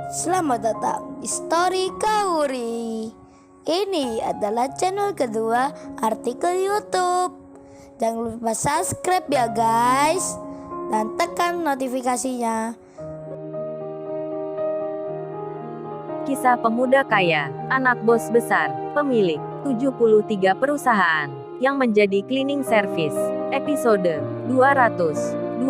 Selamat datang di Story Kauri. Ini adalah channel kedua artikel YouTube. Jangan lupa subscribe ya guys, dan tekan notifikasinya. Kisah pemuda kaya, anak bos besar, pemilik 73 perusahaan, yang menjadi cleaning service. Episode 228.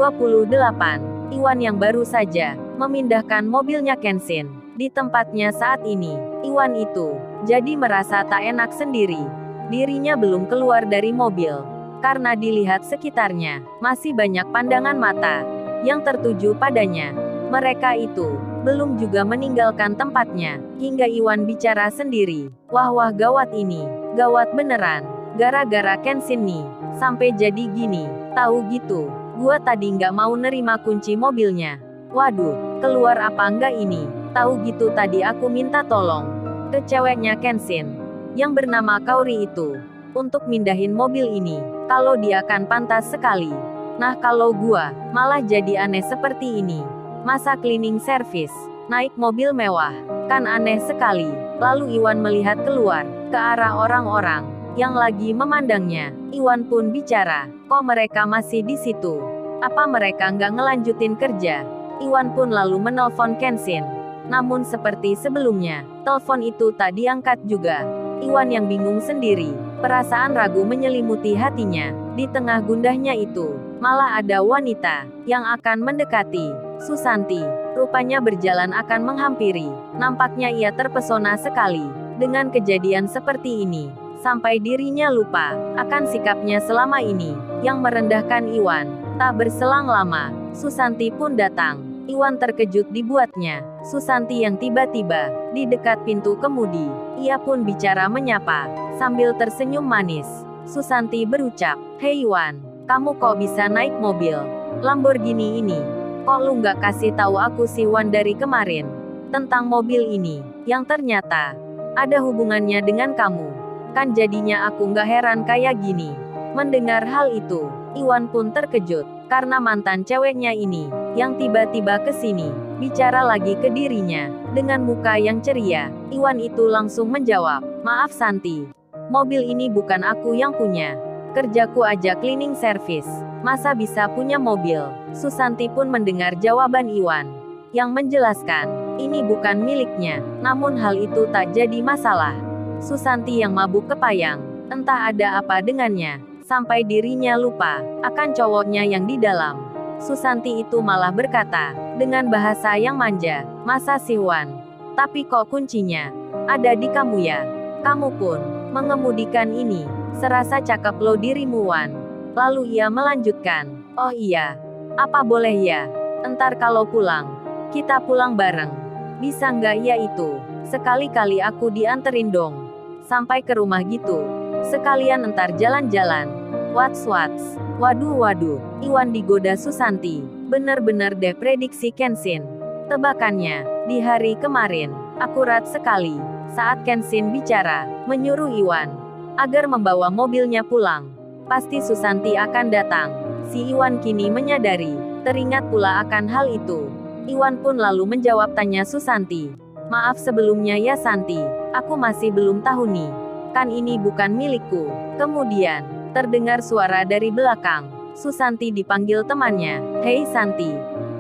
Iwan yang baru saja memindahkan mobilnya Kenshin di tempatnya saat ini. Iwan itu jadi merasa tak enak sendiri. Dirinya belum keluar dari mobil karena dilihat sekitarnya masih banyak pandangan mata yang tertuju padanya. Mereka itu belum juga meninggalkan tempatnya hingga Iwan bicara sendiri. Wah gawat ini, gawat beneran. Gara-gara Kenshin nih sampai jadi gini. Tahu gitu, gua tadi nggak mau nerima kunci mobilnya. Waduh, keluar apa enggak ini? Tahu gitu tadi aku minta tolong ke ceweknya Kenshin yang bernama Kaori itu untuk mindahin mobil ini. Kalau dia kan pantas sekali. Nah kalau gua malah jadi aneh seperti ini. Masa cleaning service naik mobil mewah, kan aneh sekali. Lalu Iwan melihat keluar ke arah orang-orang yang lagi memandangnya. Iwan pun bicara, kok mereka masih di situ? Apa mereka nggak ngelanjutin kerja? Iwan pun lalu menelpon Kenshin. Namun seperti sebelumnya, telepon itu tak diangkat juga. Iwan yang bingung sendiri, perasaan ragu menyelimuti hatinya. Di tengah gundahnya itu, malah ada wanita yang akan mendekati Susanti. Rupanya berjalan akan menghampiri. Nampaknya ia terpesona sekali dengan kejadian seperti ini. Sampai dirinya lupa akan sikapnya selama ini yang merendahkan Iwan. Tak berselang lama, Susanti pun datang. Iwan terkejut dibuatnya. Susanti yang tiba-tiba di dekat pintu kemudi. Ia pun bicara menyapa sambil tersenyum manis. Susanti berucap, "Hei Iwan, kamu kok bisa naik mobil Lamborghini ini? Kok lu nggak kasih tahu aku sih Wan dari kemarin tentang mobil ini yang ternyata ada hubungannya dengan kamu? Kan jadinya aku nggak heran kayak gini." Mendengar hal itu, Iwan pun terkejut karena mantan ceweknya ini yang tiba-tiba kesini bicara lagi ke dirinya dengan muka yang ceria. Iwan itu langsung menjawab, "Maaf Santi, mobil ini bukan aku yang punya. Kerjaku aja cleaning service. Masa bisa punya mobil?" Susanti pun mendengar jawaban Iwan yang menjelaskan ini bukan miliknya. Namun hal itu tak jadi masalah. Susanti yang mabuk kepayang, entah ada apa dengannya, sampai dirinya lupa akan cowoknya yang di dalam. Susanti itu malah berkata dengan bahasa yang manja, "Masa sih Wan? Tapi kok kuncinya ada di kamu ya? Kamu pun mengemudikan ini. Serasa cakep lo dirimu Wan." Lalu ia melanjutkan, "Oh iya, apa boleh ya? Entar kalau pulang, kita pulang bareng. Bisa nggak ya itu? Sekali-kali aku dianterin dong sampai ke rumah gitu. Sekalian entar jalan-jalan." Wats. Waduh, Iwan digoda Susanti. Bener-bener deh prediksi Kenshin. Tebakannya, di hari kemarin, akurat sekali, saat Kenshin bicara, menyuruh Iwan agar membawa mobilnya pulang. Pasti Susanti akan datang. Si Iwan kini menyadari, teringat pula akan hal itu. Iwan pun lalu menjawab tanya Susanti. "Maaf sebelumnya ya Santi, aku masih belum tahu nih. Kan ini bukan milikku." Kemudian, terdengar suara dari belakang. Susanti dipanggil temannya. "Hei Santi,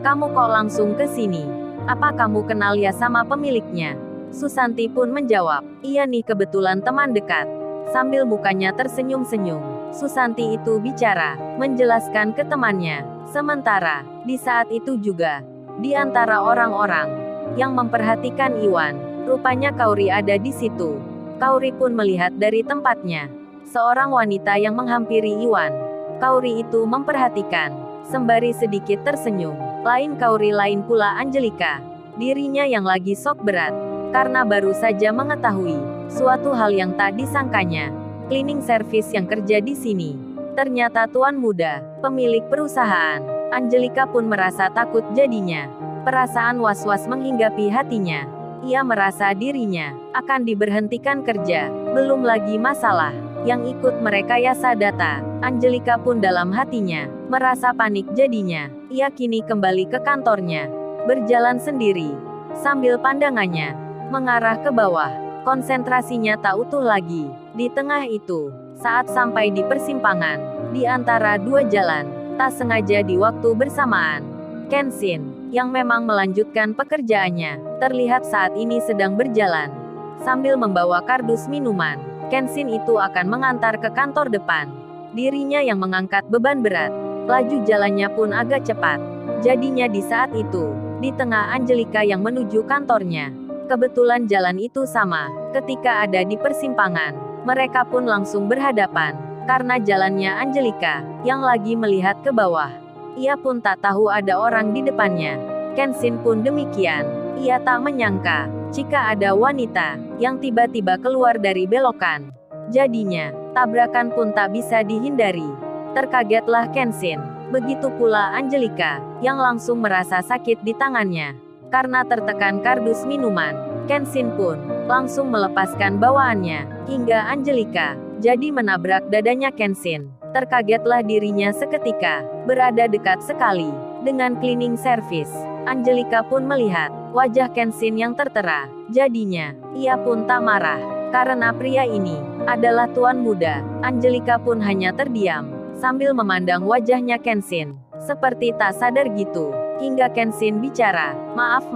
kamu kok langsung ke sini? Apa kamu kenal ya sama pemiliknya?" Susanti pun menjawab, "Iya nih kebetulan teman dekat." Sambil mukanya tersenyum-senyum, Susanti itu bicara, menjelaskan ke temannya. Sementara, di saat itu juga, di antara orang-orang yang memperhatikan Iwan, rupanya Kaori ada di situ. Kaori pun melihat dari tempatnya seorang wanita yang menghampiri Iwan. Kaori itu memperhatikan, sembari sedikit tersenyum. Lain Kaori lain pula Angelika. Dirinya yang lagi sok berat, karena baru saja mengetahui suatu hal yang tak disangkanya. Cleaning service yang kerja di sini ternyata tuan muda, pemilik perusahaan. Angelika pun merasa takut jadinya. Perasaan was-was menghinggapi hatinya. Ia merasa dirinya akan diberhentikan kerja. Belum lagi masalah yang ikut merekayasa data. Angelika pun dalam hatinya merasa panik jadinya. Ia kini kembali ke kantornya, berjalan sendiri sambil pandangannya mengarah ke bawah. Konsentrasinya tak utuh lagi. Di tengah itu, saat sampai di persimpangan, di antara dua jalan, tak sengaja di waktu bersamaan, Kenshin, yang memang melanjutkan pekerjaannya, terlihat saat ini sedang berjalan. Sambil membawa kardus minuman, Kenshin itu akan mengantar ke kantor depan. Dirinya yang mengangkat beban berat, laju jalannya pun agak cepat. Jadinya di saat itu, di tengah Angelika yang menuju kantornya, kebetulan jalan itu sama. Ketika ada di persimpangan, mereka pun langsung berhadapan, karena jalannya Angelika, yang lagi melihat ke bawah. Ia pun tak tahu ada orang di depannya. Kenshin pun demikian. Ia tak menyangka, jika ada wanita, yang tiba-tiba keluar dari belokan. Jadinya, tabrakan pun tak bisa dihindari. Terkagetlah Kenshin. Begitu pula Angelika, yang langsung merasa sakit di tangannya. Karena tertekan kardus minuman, Kenshin pun langsung melepaskan bawaannya, hingga Angelika jadi menabrak dadanya Kenshin. Terkagetlah dirinya seketika, berada dekat sekali dengan cleaning service. Angelika pun melihat wajah Kenshin yang tertera. Jadinya, ia pun tak marah, karena pria ini adalah tuan muda. Angelika pun hanya terdiam, sambil memandang wajahnya Kenshin, seperti tak sadar gitu. Hingga Kenshin bicara, "Maaf,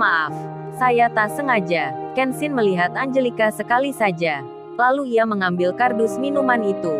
saya tak sengaja." Kenshin melihat Angelika sekali saja, lalu ia mengambil kardus minuman itu.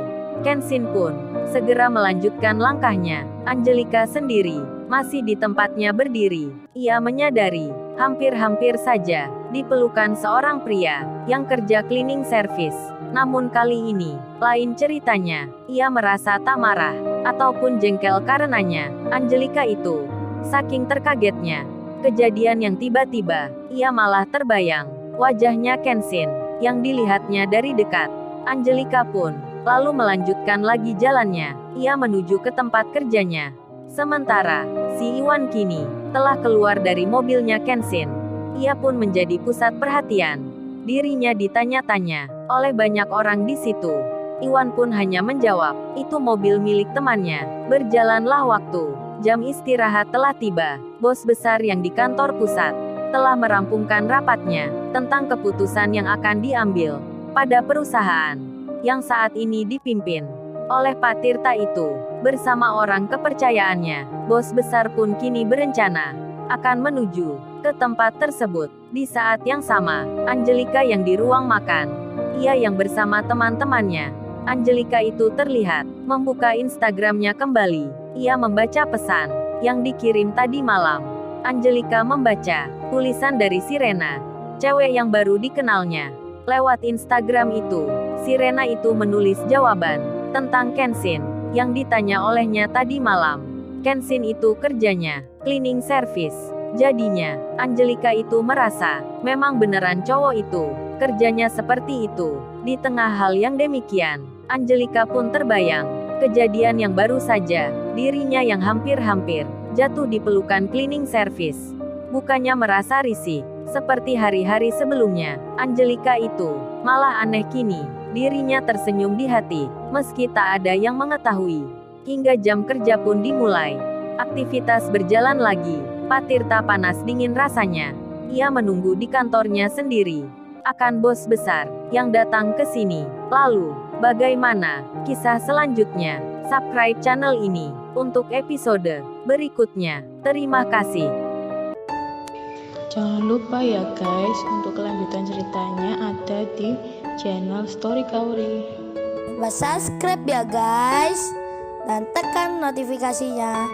Kenshin pun segera melanjutkan langkahnya. Angelika sendiri masih di tempatnya berdiri. Ia menyadari, hampir-hampir saja dipelukan seorang pria yang kerja cleaning service. Namun kali ini, lain ceritanya. Ia merasa tak marah ataupun jengkel karenanya Angelika itu. Saking terkagetnya kejadian yang tiba-tiba, ia malah terbayang wajahnya Kenshin yang dilihatnya dari dekat. Angelika pun lalu melanjutkan lagi jalannya. Ia menuju ke tempat kerjanya. Sementara si Iwan kini telah keluar dari mobilnya Kenshin. Ia pun menjadi pusat perhatian. Dirinya ditanya-tanya oleh banyak orang di situ. Iwan pun hanya menjawab, "Itu mobil milik temannya." Berjalanlah waktu. Jam istirahat telah tiba. Bos besar yang di kantor pusat telah merampungkan rapatnya tentang keputusan yang akan diambil pada perusahaan yang saat ini dipimpin oleh Pak Tirta itu. Bersama orang kepercayaannya, bos besar pun kini berencana akan menuju ke tempat tersebut. Di saat yang sama, Angelika yang di ruang makan, ia yang bersama teman-temannya. Angelika itu terlihat membuka Instagramnya kembali. Ia membaca pesan yang dikirim tadi malam. Angelika membaca tulisan dari Sirena, cewek yang baru dikenalnya. Lewat Instagram itu, Sirena itu menulis jawaban tentang Kenshin yang ditanya olehnya tadi malam. Kenshin itu kerjanya cleaning service. Jadinya, Angelika itu merasa memang beneran cowok itu kerjanya seperti itu. Di tengah hal yang demikian, Angelika pun terbayang kejadian yang baru saja, dirinya yang hampir-hampir jatuh di pelukan cleaning service. Bukannya merasa risih seperti hari-hari sebelumnya, Angelika itu malah aneh kini. Dirinya tersenyum di hati, meski tak ada yang mengetahui. Hingga jam kerja pun dimulai. Aktivitas berjalan lagi. Pak Tirta panas dingin rasanya. Ia menunggu di kantornya sendiri akan bos besar yang datang ke sini. Lalu, bagaimana kisah selanjutnya? Subscribe channel ini untuk episode berikutnya. Terima kasih. Jangan lupa ya guys, untuk kelanjutan ceritanya ada di channel Story Kauri. Subscribe ya guys, dan tekan notifikasinya